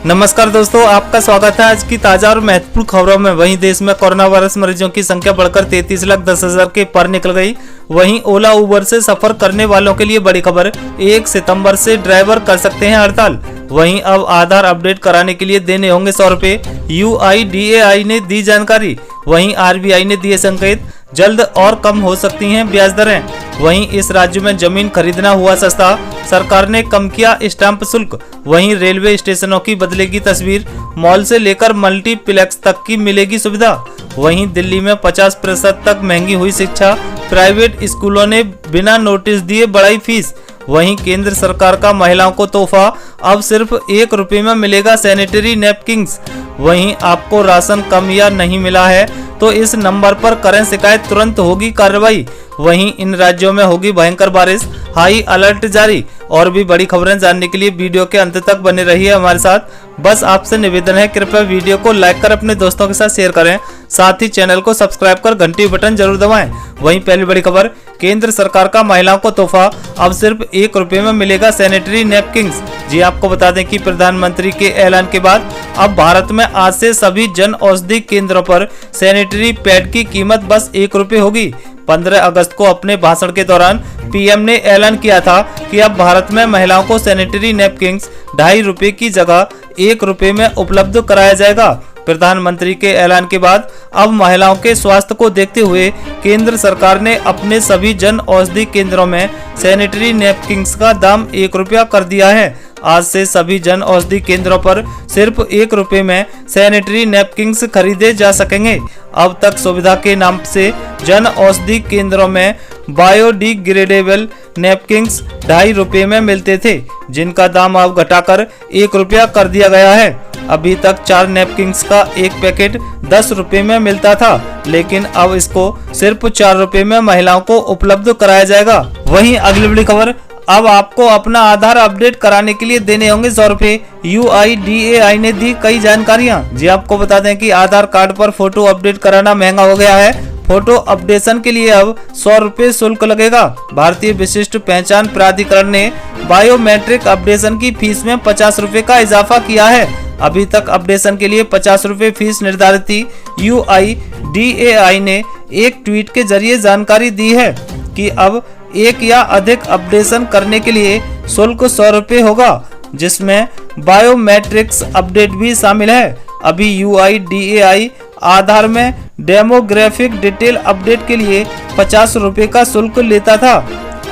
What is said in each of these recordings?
नमस्कार दोस्तों, आपका स्वागत है आज की ताजा और महत्वपूर्ण खबरों में। वहीं देश में कोरोना वायरस मरीजों की संख्या बढ़कर 33,10,000 के पार निकल गई। वहीं ओला उबर से सफर करने वालों के लिए बड़ी खबर, 1 सितंबर से ड्राइवर कर सकते हैं हड़ताल। वहीं अब आधार अपडेट कराने के लिए देने होंगे 100 रुपए, UIDAI ने दी जानकारी। वहीं RBI ने दिए संकेत, जल्द और कम हो सकती हैं ब्याज दरें। वहीं इस राज्य में जमीन खरीदना हुआ सस्ता, सरकार ने कम किया स्टैंप शुल्क। वहीं रेलवे स्टेशनों की बदलेगी तस्वीर, मॉल से लेकर मल्टीप्लेक्स तक की मिलेगी सुविधा। वहीं दिल्ली में 50% तक महंगी हुई शिक्षा, प्राइवेट स्कूलों ने बिना नोटिस दिए बढ़ाई फीस। वहीं केंद्र सरकार का महिलाओं को तोहफा, अब सिर्फ 1 रुपए में मिलेगा सैनिटरी नैपकिन्स। वहीं आपको राशन कम या नहीं मिला है तो इस नंबर पर करें शिकायत, तुरंत होगी कार्रवाई। वहीं इन राज्यों में होगी भयंकर बारिश, हाई अलर्ट जारी। और भी बड़ी खबरें जानने के लिए वीडियो के अंत तक बने रहिए हमारे साथ। बस आपसे निवेदन है, कृपया वीडियो को लाइक कर अपने दोस्तों के साथ शेयर करें, साथ ही चैनल को सब्सक्राइब कर घंटी बटन जरूर दबाएं। वहीं पहली बड़ी खबर, केंद्र सरकार का महिलाओं को तोहफा, अब सिर्फ 1 रुपए में मिलेगा सैनिटरी नैपकिन्स। जी आपको बता दें कि प्रधानमंत्री के ऐलान के बाद अब भारत में आज से सभी जन औषधि केंद्रों पर सैनिटरी पैड की कीमत बस 1 रुपए होगी। 15 अगस्त को अपने भाषण के दौरान PM ने ऐलान किया था कि अब भारत में महिलाओं को सैनिटरी नैपकिन्स 2.5 रुपए की जगह 1 रुपए में उपलब्ध कराया जाएगा। प्रधानमंत्री के ऐलान के बाद अब महिलाओं के स्वास्थ्य को देखते हुए केंद्र सरकार ने अपने सभी जन औषधि केंद्रों में सैनिटरी नैपकिन्स का दाम 1 रुपया कर दिया है। आज से सभी जन औषधि केंद्रों पर सिर्फ 1 रुपए में सैनिटरी नैपकिन्स खरीदे जा सकेंगे। अब तक सुविधा के नाम से जन औषधि केंद्रों में बायोडिग्रेडेबल नैपकिन्स 2.5 रुपए में मिलते थे, जिनका दाम अब घटाकर 1 रुपया कर दिया गया है। अभी तक 4 नैपकिन्स का एक पैकेट 10 रुपए में मिलता था, लेकिन अब इसको सिर्फ 4 रुपए में महिलाओं को उपलब्ध कराया जाएगा। वहीं अगली बड़ी खबर, अब आपको अपना आधार अपडेट कराने के लिए देने होंगे 100 रुपए, UIDAI ने दी कई जानकारियां। जी आपको बता दें कि आधार कार्ड पर फोटो अपडेट कराना महंगा हो गया है। फोटो अपडेशन के लिए अब 100 रुपए शुल्क लगेगा। भारतीय विशिष्ट पहचान प्राधिकरण ने बायोमेट्रिक अपडेशन की फीस में 50 रुपए का इजाफा किया है। अभी तक अपडेशन के लिए 50 रुपए फीस निर्धारित थी। UIDAI ने एक ट्वीट के जरिए जानकारी दी है कि अब एक या अधिक अपडेशन करने के लिए शुल्क 100 रुपए होगा, जिसमें बायोमेट्रिक्स अपडेट भी शामिल है। अभी UIDAI आधार में डेमोग्राफिक डिटेल अपडेट के लिए 50 रुपए का शुल्क लेता था।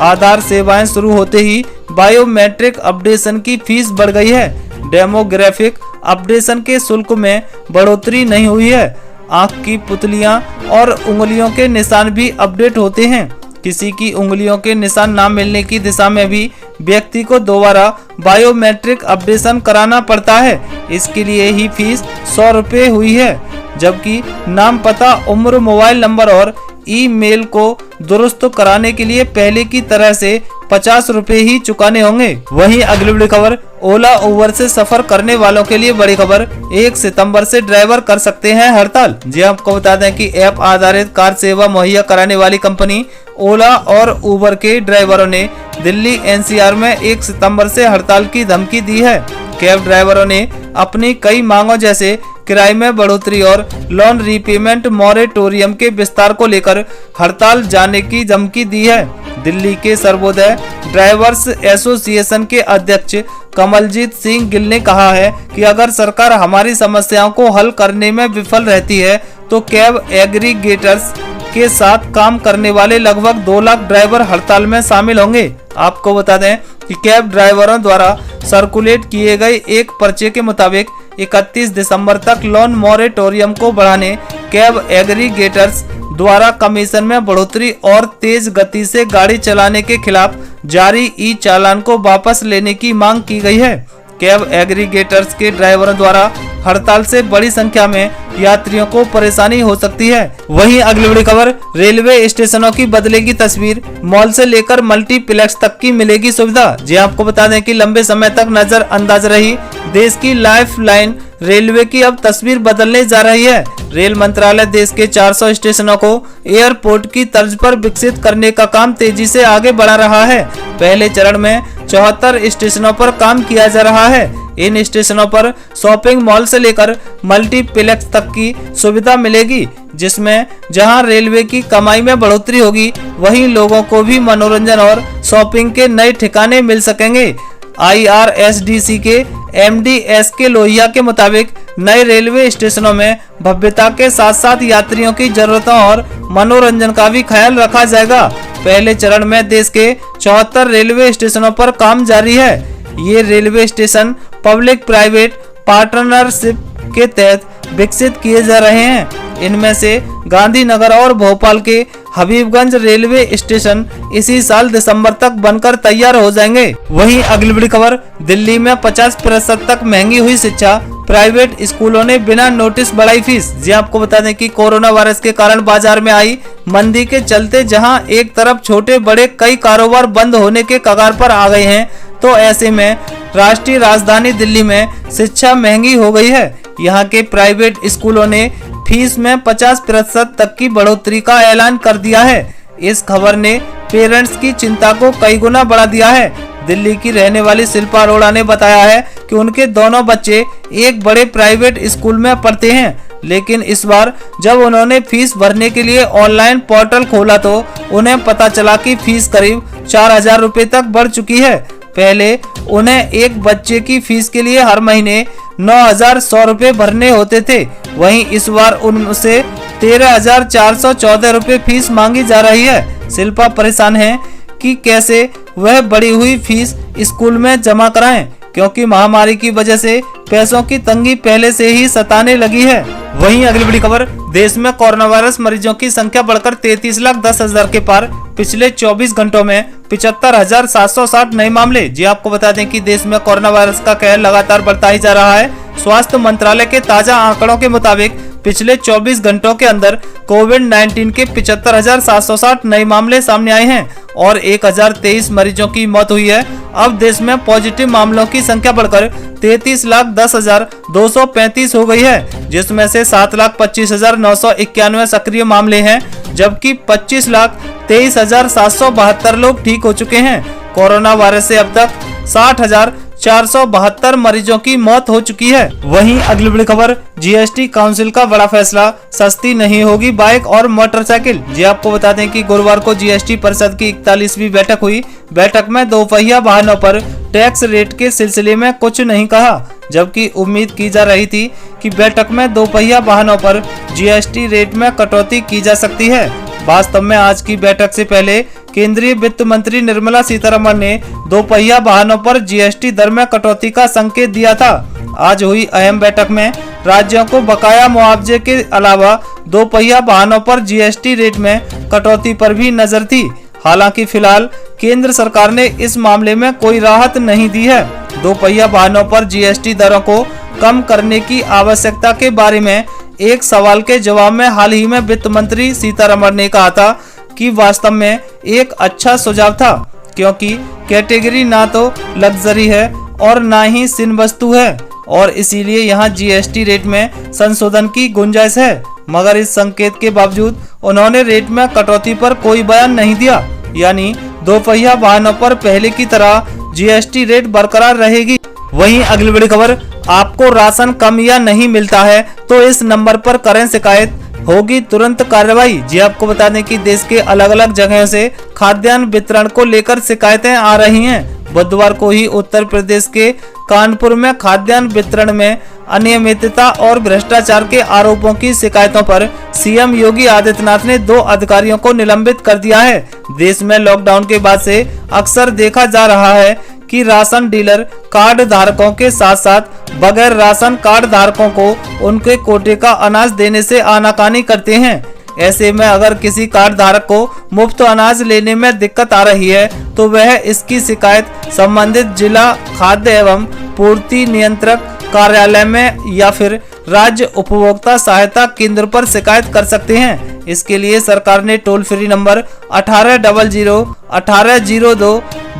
आधार सेवाएं शुरू होते ही बायोमेट्रिक अपडेशन की फीस बढ़ गई है। डेमोग्राफिक अपडेशन के शुल्क में बढ़ोतरी नहीं हुई है। आंख की पुतलियां और उंगलियों के निशान भी अपडेट होते हैं। किसी की उंगलियों के निशान न मिलने की दिशा में भी व्यक्ति को दोबारा बायोमेट्रिक अपडेशन कराना पड़ता है। इसके लिए ही फीस 100 रुपए हुई है, जबकि नाम, पता, उम्र, मोबाइल नंबर और ईमेल को दुरुस्त कराने के लिए पहले की तरह से 50 रुपए ही चुकाने होंगे। वहीं अगली बड़ी खबर, ओला उबर से सफर करने वालों के लिए बड़ी खबर, 1 सितंबर से ड्राइवर कर सकते हैं हड़ताल। जी आपको बता दें कि ऐप आधारित कार सेवा मुहैया कराने वाली कंपनी ओला और उबर के ड्राइवरों ने दिल्ली NCR में 1 सितंबर से हड़ताल की धमकी दी है। कैब ड्राइवरों ने अपनी कई मांगों जैसे किराए में बढ़ोतरी और लोन रीपेमेंट मॉरेटोरियम के विस्तार को लेकर हड़ताल जाने की धमकी दी है। दिल्ली के सर्वोदय ड्राइवर्स एसोसिएशन के अध्यक्ष कमलजीत सिंह गिल ने कहा है कि अगर सरकार हमारी समस्याओं को हल करने में विफल रहती है तो कैब एग्रीगेटर्स के साथ काम करने वाले लगभग 2 लाख ड्राइवर हड़ताल में शामिल होंगे। आपको बता दें कि कैब ड्राइवरों द्वारा सर्कुलेट किए गए एक पर्चे के मुताबिक 31 दिसंबर तक लोन मॉरेटोरियम को बढ़ाने, कैब एग्रीगेटर्स द्वारा कमीशन में बढ़ोतरी और तेज गति से गाड़ी चलाने के खिलाफ जारी ई-चालान को वापस लेने की मांग की गई है। कैब एग्रीगेटर्स के ड्राइवरों द्वारा हड़ताल से बड़ी संख्या में यात्रियों को परेशानी हो सकती है। वहीं अगली बड़ी खबर, रेलवे स्टेशनों की बदलेगी तस्वीर, मॉल से लेकर मल्टीप्लेक्स तक की मिलेगी सुविधा। जी आपको बता दें कि लंबे समय तक नजरअंदाज रही देश की लाइफ लाइन रेलवे की अब तस्वीर बदलने जा रही है। रेल मंत्रालय देश के 400 स्टेशनों को एयरपोर्ट की तर्ज पर विकसित करने का काम तेजी से आगे बढ़ा रहा है। पहले चरण में 74 स्टेशनों पर काम किया जा रहा है। इन स्टेशनों पर शॉपिंग मॉल से लेकर मल्टीप्लेक्स तक की सुविधा मिलेगी, जिसमें जहां रेलवे की कमाई में बढ़ोतरी होगी, वहीं लोगों को भी मनोरंजन और शॉपिंग के नए ठिकाने मिल सकेंगे। IRSDC के MD SK लोहिया के मुताबिक नए रेलवे स्टेशनों में भव्यता के साथ साथ यात्रियों की जरूरतों और मनोरंजन का भी ख्याल रखा जाएगा। पहले चरण में देश के 74 रेलवे स्टेशनों पर काम जारी है। ये railway station public private partnership के तहत विकसित किए जा रहे हैं। इनमें से गांधीनगर और भोपाल के हबीबगंज रेलवे स्टेशन इसी साल दिसंबर तक बनकर तैयार हो जाएंगे। वहीं अगली बड़ी खबर, दिल्ली में 50% तक महंगी हुई शिक्षा, प्राइवेट स्कूलों ने बिना नोटिस बढ़ाई फीस। जी आपको बता दें कि कोरोना वायरस के कारण बाजार में आई मंदी के चलते जहां एक तरफ छोटे बड़े कई कारोबार बंद होने के कगार पर आ गए हैं, तो ऐसे में राष्ट्रीय राजधानी दिल्ली में शिक्षा महंगी हो गई है। यहाँ के प्राइवेट स्कूलों ने फीस में 50% तक की बढ़ोतरी का ऐलान कर दिया है। इस खबर ने पेरेंट्स की चिंता को कई गुना बढ़ा दिया है। दिल्ली की रहने वाली शिल्पा अरोड़ा ने बताया है कि उनके दोनों बच्चे एक बड़े प्राइवेट स्कूल में पढ़ते हैं, लेकिन इस बार जब उन्होंने फीस भरने के लिए ऑनलाइन पोर्टल खोला तो उन्हें पता चला कि फीस करीब 4000 रुपए तक बढ़ चुकी है। पहले उन्हें एक बच्चे की फीस के लिए हर महीने 9100 रुपए भरने होते थे, वहीं इस बार उनसे 13414 रुपए फीस मांगी जा रही है। शिल्पा परेशान है कि कैसे वह बढ़ी हुई फीस स्कूल में जमा कराएं, क्योंकि महामारी की वजह से पैसों की तंगी पहले से ही सताने लगी है। वहीं अगली बड़ी खबर, देश में कोरोना वायरस मरीजों की संख्या बढ़कर 33,10,000 के पार, पिछले 24 घंटों में 75,760 नए मामले। जी आपको बता दें कि देश में कोरोना वायरस का कहर लगातार बढ़ता ही जा रहा है। स्वास्थ्य मंत्रालय के ताजा आंकड़ों के मुताबिक पिछले 24 घंटों के अंदर कोविड-19 के 75,760 नए मामले सामने आए हैं और 1023 मरीजों की मौत हुई है। अब देश में पॉजिटिव मामलों की संख्या बढ़कर 33,10,235 हो गई है, जिसमें से 7,25,991 सक्रिय मामले हैं, जबकि 25,23,772 लोग ठीक हो चुके हैं। कोरोना वायरस से अब तक 60,472 मरीजों की मौत हो चुकी है। वहीं अगली बड़ी खबर, GST काउंसिल का बड़ा फैसला, सस्ती नहीं होगी बाइक और मोटरसाइकिल। जी आपको बता दें कि गुरुवार को GST परिषद की 41वीं बैठक हुई। बैठक में दोपहिया वाहनों पर टैक्स रेट के सिलसिले में कुछ नहीं कहा, जबकि उम्मीद की जा रही थी कि बैठक में दोपहिया वाहनों पर GST रेट में कटौती की जा सकती है। वास्तव में आज की बैठक से पहले केंद्रीय वित्त मंत्री निर्मला सीतारमण ने दोपहिया वाहनों पर GST दर में कटौती का संकेत दिया था। आज हुई अहम बैठक में राज्यों को बकाया मुआवजे के अलावा दोपहिया वाहनों पर GST रेट में कटौती पर भी नजर थी। हालांकि फिलहाल केंद्र सरकार ने इस मामले में कोई राहत नहीं दी है। दोपहिया वाहनों पर GST दरों को कम करने की आवश्यकता के बारे में एक सवाल के जवाब में हाल ही में वित्त मंत्री सीतारमण ने कहा था कि वास्तव में एक अच्छा सुझाव था, क्योंकि कैटेगरी ना तो लग्जरी है और ना ही सिन वस्तु है, और इसीलिए यहाँ GST रेट में संशोधन की गुंजाइश है। मगर इस संकेत के बावजूद उन्होंने रेट में कटौती पर कोई बयान नहीं दिया, यानी दोपहिया वाहनों पर पहले की तरह GST रेट बरकरार रहेगी। वहीं अगली बड़ी खबर, आपको राशन कम या नहीं मिलता है तो इस नंबर पर करें शिकायत, होगी तुरंत कार्रवाई। जी आपको बता दें कि देश के अलग अलग जगहों से खाद्यान्न वितरण को लेकर शिकायतें आ रही हैं। बुधवार को ही उत्तर प्रदेश के कानपुर में खाद्यान्न वितरण में अनियमितता और भ्रष्टाचार के आरोपों की शिकायतों पर CM योगी आदित्यनाथ ने 2 अधिकारियों को निलंबित कर दिया है। देश में लॉकडाउन के बाद से अक्सर देखा जा रहा है कि राशन डीलर कार्ड धारकों के साथ साथ बगैर राशन कार्ड धारकों को उनके कोटे का अनाज देने से आनाकानी करते हैं। ऐसे में अगर किसी कार्ड धारक को मुफ्त अनाज लेने में दिक्कत आ रही है तो वह इसकी शिकायत संबंधित जिला खाद्य एवं पूर्ति नियंत्रक कार्यालय में या फिर राज्य उपभोक्ता सहायता केंद्र पर शिकायत कर सकते हैं। इसके लिए सरकार ने टोल फ्री नंबर 1800 1802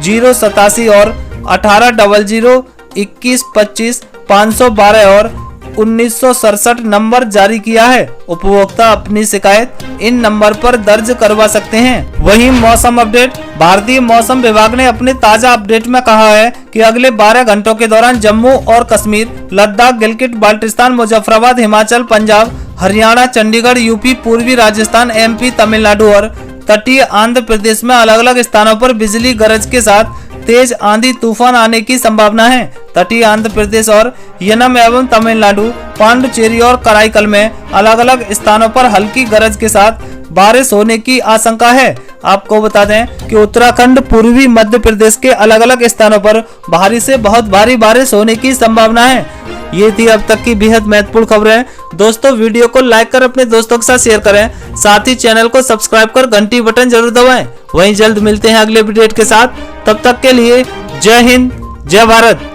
087 और 1800 2125 512 और 1967 नंबर जारी किया है। उपभोक्ता अपनी शिकायत इन नंबर पर दर्ज करवा सकते हैं। वहीं मौसम अपडेट, भारतीय मौसम विभाग ने अपने ताजा अपडेट में कहा है कि अगले 12 घंटों के दौरान जम्मू और कश्मीर, लद्दाख, गिलगित बाल्टिस्तान, मुजफ्फराबाद, हिमाचल, पंजाब, हरियाणा, चंडीगढ़, यूपी, पूर्वी राजस्थान, एमपी, तमिलनाडु और तटीय आंध्र प्रदेश में अलग अलग स्थानों पर बिजली गरज के साथ तेज आंधी तूफान आने की संभावना है। तटीय आंध्र प्रदेश और यनम एवं तमिलनाडु, पांडुचेरी और कराईकल में अलग अलग स्थानों पर हल्की गरज के साथ बारिश होने की आशंका है। आपको बता दें कि उत्तराखंड, पूर्वी मध्य प्रदेश के अलग अलग स्थानों पर भारी से बहुत भारी बारिश होने की संभावना है। ये थी अब तक की बेहद महत्वपूर्ण खबरें। दोस्तों, वीडियो को लाइक कर अपने दोस्तों के साथ शेयर करें, साथ ही चैनल को सब्सक्राइब कर घंटी बटन जरूर दबाएं। वहीं जल्द मिलते हैं अगले अपडेट के साथ। तब तक के लिए जय हिंद, जय भारत।